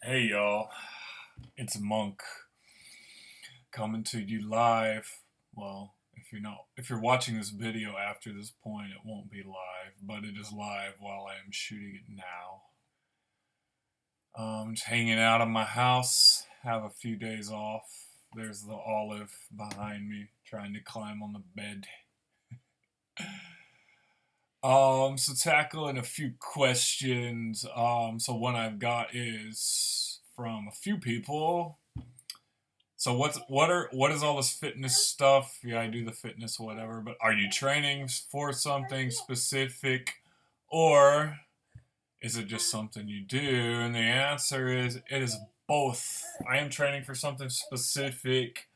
Hey y'all, it's Monk coming to you live. Well, if you're watching this video after this point, it won't be live, but it is live while I am shooting it now. Just hanging out in my house, have a few days off. There's the olive behind me trying to climb on the bed. So tackling a few questions. So one I've got is from a few people. So what is all this fitness stuff? Yeah, I do the fitness whatever, but are you training for something specific or is it just something you do? And the answer is it is both. I am training for something specific.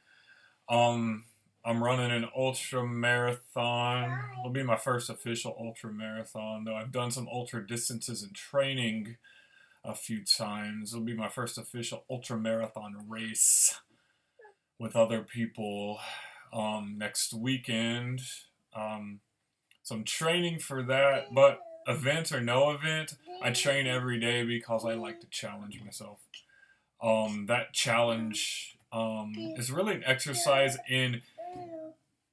Um I'm running an ultra marathon. It'll be my first official ultra marathon, though I've done some ultra distances in training a few times. It'll be my first official ultra marathon race with other people next weekend. Um, so I'm training for that, but event or no event, I train every day because I like to challenge myself. That challenge is really an exercise in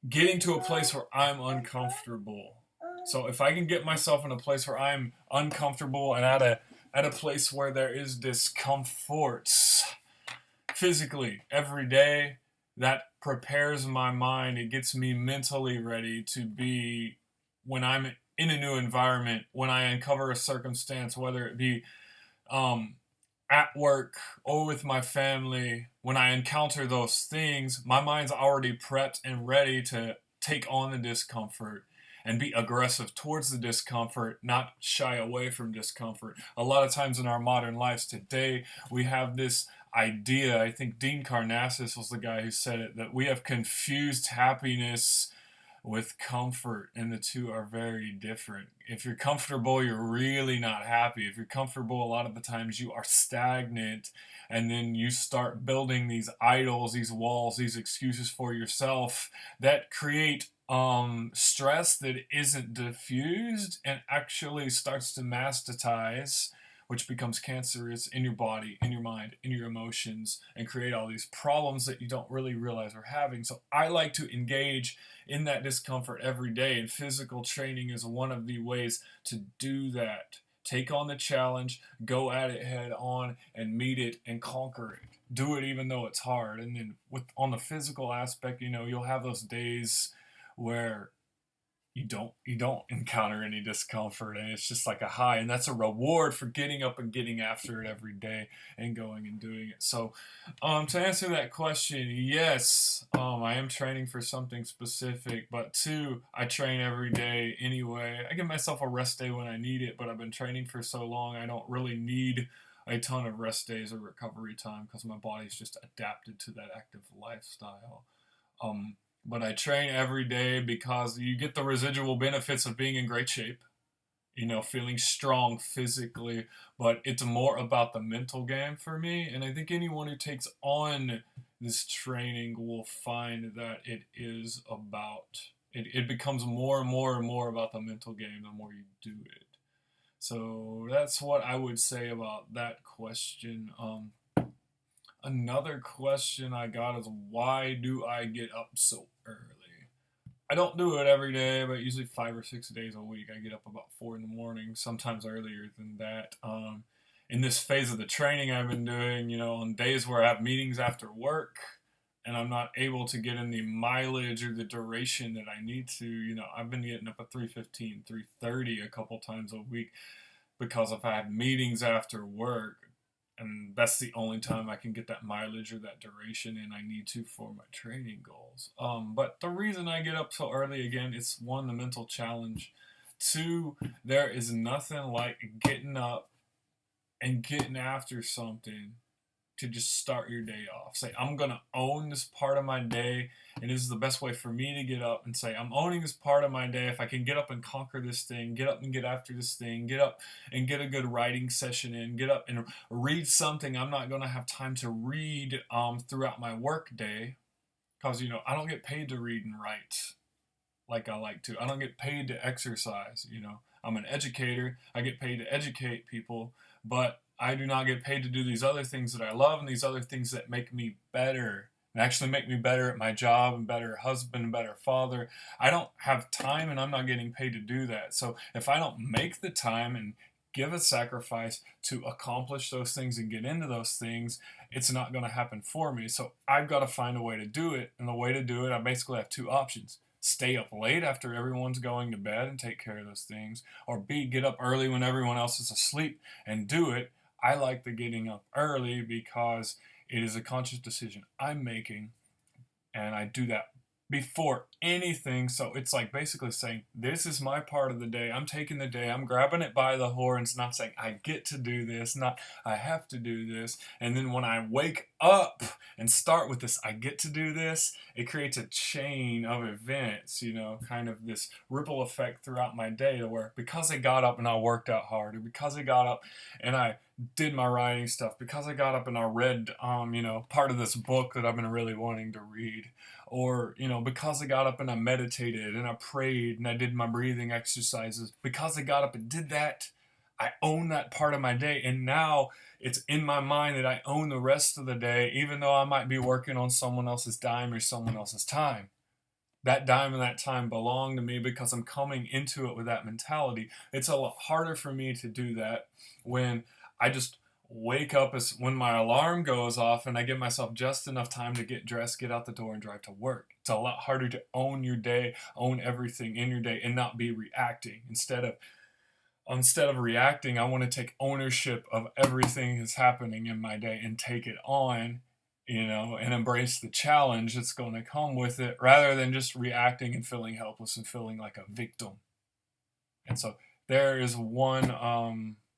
getting to a place where I'm uncomfortable. So if I can get myself in a place where I'm uncomfortable and at a place where there is discomfort physically every day, that prepares my mind. It gets me mentally ready to be when I'm in a new environment, when I uncover a circumstance, whether it be um, at work or with my family. When I encounter those things, my mind's already prepped and ready to take on the discomfort and be aggressive towards the discomfort, not shy away from discomfort. A lot of times in our modern lives today, we have this idea. I think Dean Karnazes was the guy who said it, that we have confused happiness with comfort, and the two are very different. If you're comfortable, you're really not happy. If you're comfortable, a lot of the times you are stagnant, and then you start building these idols, these walls, these excuses for yourself that create stress that isn't diffused and actually starts to mastatize, which becomes cancerous in your body, in your mind, in your emotions, and create all these problems that you don't really realize are having. So I like to engage in that discomfort every day, and physical training is one of the ways to do that. Take on the challenge, go at it head on, and meet it and conquer it. Do it even though it's hard. And then with on the physical aspect, you'll have those days where you don't encounter any discomfort, and it's just like a high, and that's a reward for getting up and getting after it every day and going and doing it. So to answer that question, yes, I am training for something specific, but two, I train every day anyway. I give myself a rest day when I need it, but I've been training for so long I don't really need a ton of rest days or recovery time because my body's just adapted to that active lifestyle. But I train every day because you get the residual benefits of being in great shape, feeling strong physically, but it's more about the mental game for me. And I think anyone who takes on this training will find that it becomes more and more and more about the mental game the more you do it. So that's what I would say about that question. Another question I got is, why do I get up so early? I don't do it every day, but usually 5 or 6 days a week. I get up about 4 in the morning, sometimes earlier than that. In this phase of the training I've been doing, on days where I have meetings after work and I'm not able to get in the mileage or the duration that I need to, I've been getting up at 3:15, 3:30 a couple times a week because if I have meetings after work, and that's the only time I can get that mileage or that duration and I need to for my training goals. But the reason I get up so early, again, it's one, the mental challenge. Two, there is nothing like getting up and getting after something to just start your day off. Say, I'm going to own this part of my day, and this is the best way for me to get up and say, I'm owning this part of my day. If I can get up and conquer this thing, get up and get after this thing, get up and get a good writing session in, get up and read something I'm not going to have time to read throughout my work day because, I don't get paid to read and write like I like to. I don't get paid to exercise. I'm an educator. I get paid to educate people, but I do not get paid to do these other things that I love and these other things that make me better and actually make me better at my job and better husband and better father. I don't have time and I'm not getting paid to do that. So if I don't make the time and give a sacrifice to accomplish those things and get into those things, it's not going to happen for me. So I've got to find a way to do it. And the way to do it, I basically have two options: stay up late after everyone's going to bed and take care of those things, or B, get up early when everyone else is asleep and do it. I like the getting up early because it is a conscious decision I'm making, and I do that before anything. So it's like basically saying, this is my part of the day. I'm taking the day. I'm grabbing it by the horns, not saying I get to do this, not I have to do this. And then when I wake up and start with this, I get to do this, it creates a chain of events, kind of this ripple effect throughout my day, to where because I got up and I worked out hard, or because I got up and I did my writing stuff, because I got up and I read, part of this book that I've been really wanting to read, or, because I got up and I meditated and I prayed and I did my breathing exercises, because I got up and did that, I own that part of my day. And now it's in my mind that I own the rest of the day, even though I might be working on someone else's dime or someone else's time. That dime and that time belong to me because I'm coming into it with that mentality. It's a lot harder for me to do that when I just wake up as when my alarm goes off and I give myself just enough time to get dressed, get out the door, and drive to work. It's a lot harder to own your day, own everything in your day, and not be reacting. Instead of reacting, I want to take ownership of everything that's happening in my day and take it on, and embrace the challenge that's going to come with it, rather than just reacting and feeling helpless and feeling like a victim. And so there is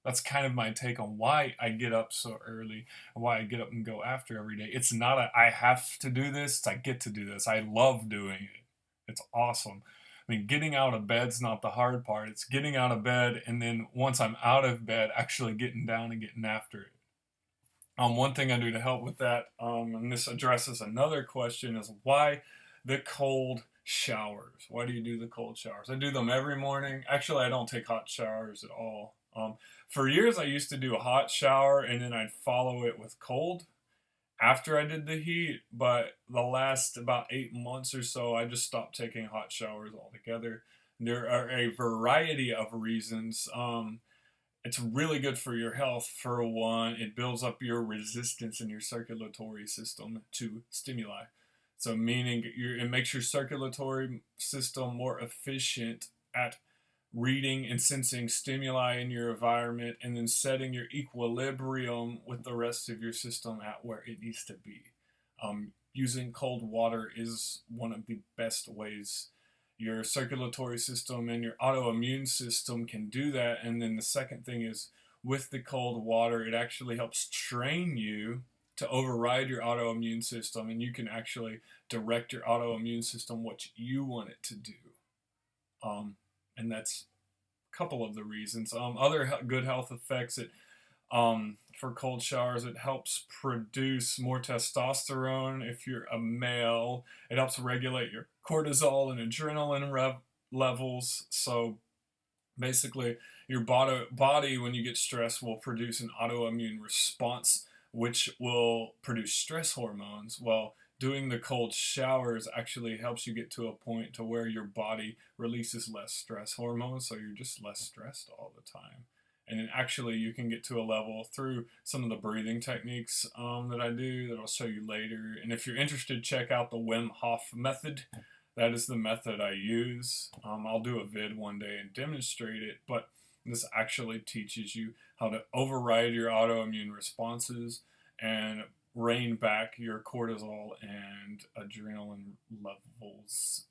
that's kind of my take on why I get up so early and why I get up and go after every day. It's not I have to do this, it's I get to do this. I love doing it. It's awesome. I mean, getting out of bed's not the hard part. It's getting out of bed, and then once I'm out of bed, actually getting down and getting after it. One thing I do to help with that, and this addresses another question, is why the cold showers? Why do you do the cold showers? I do them every morning. Actually, I don't take hot showers at all. For years, I used to do a hot shower and then I'd follow it with cold after I did the heat. But the last about 8 months or so, I just stopped taking hot showers altogether. There are a variety of reasons. It's really good for your health. For one, it builds up your resistance in your circulatory system to stimuli. So meaning it makes your circulatory system more efficient at reading and sensing stimuli in your environment, and then setting your equilibrium with the rest of your system at where it needs to be. Using cold water is one of the best ways your circulatory system and your autoimmune system can do that. And then the second thing is, with the cold water, it actually helps train you to override your autoimmune system, and you can actually direct your autoimmune system what you want it to do. And that's a couple of the reasons. Other good health effects, for cold showers, it helps produce more testosterone if you're a male. It helps regulate your cortisol and adrenaline levels. So basically, your body, when you get stressed, will produce an autoimmune response, which will produce stress hormones. Well, doing the cold showers actually helps you get to a point to where your body releases less stress hormones, so you're just less stressed all the time. And then actually you can get to a level through some of the breathing techniques that I do that I'll show you later. And if you're interested, check out the Wim Hof method. That is the method I use. I'll do a vid one day and demonstrate it, but this actually teaches you how to override your autoimmune responses and rein back your cortisol and adrenaline levels.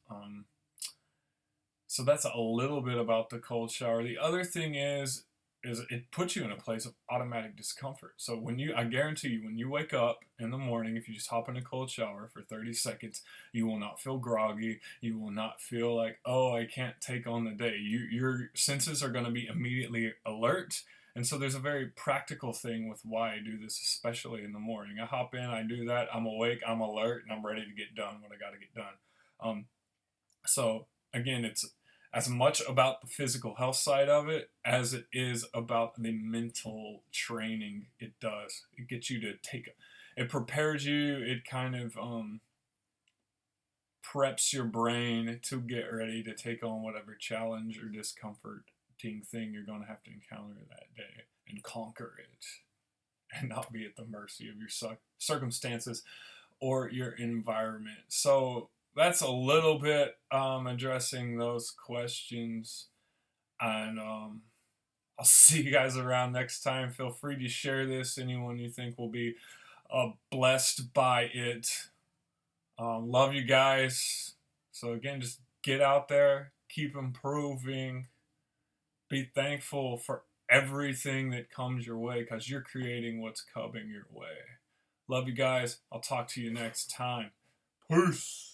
So that's a little bit about the cold shower. The other thing is it puts you in a place of automatic discomfort. So I guarantee you, when you wake up in the morning, if you just hop in a cold shower for 30 seconds, you will not feel groggy. You will not feel like, oh, I can't take on the day. Your senses are going to be immediately alert. And so there's a very practical thing with why I do this, especially in the morning. I hop in, I do that, I'm awake, I'm alert, and I'm ready to get done what I got to get done. So again, it's as much about the physical health side of it as it is about the mental training it does. It gets you to it prepares you, it kind of preps your brain to get ready to take on whatever challenge or discomforting thing you're going to have to encounter that day and conquer it and not be at the mercy of your circumstances or your environment. So that's a little bit addressing those questions. And I'll see you guys around next time. Feel free to share this. Anyone you think will be blessed by it. Love you guys. So again, just get out there, keep improving, be thankful for everything that comes your way because you're creating what's coming your way. Love you guys. I'll talk to you next time. Peace.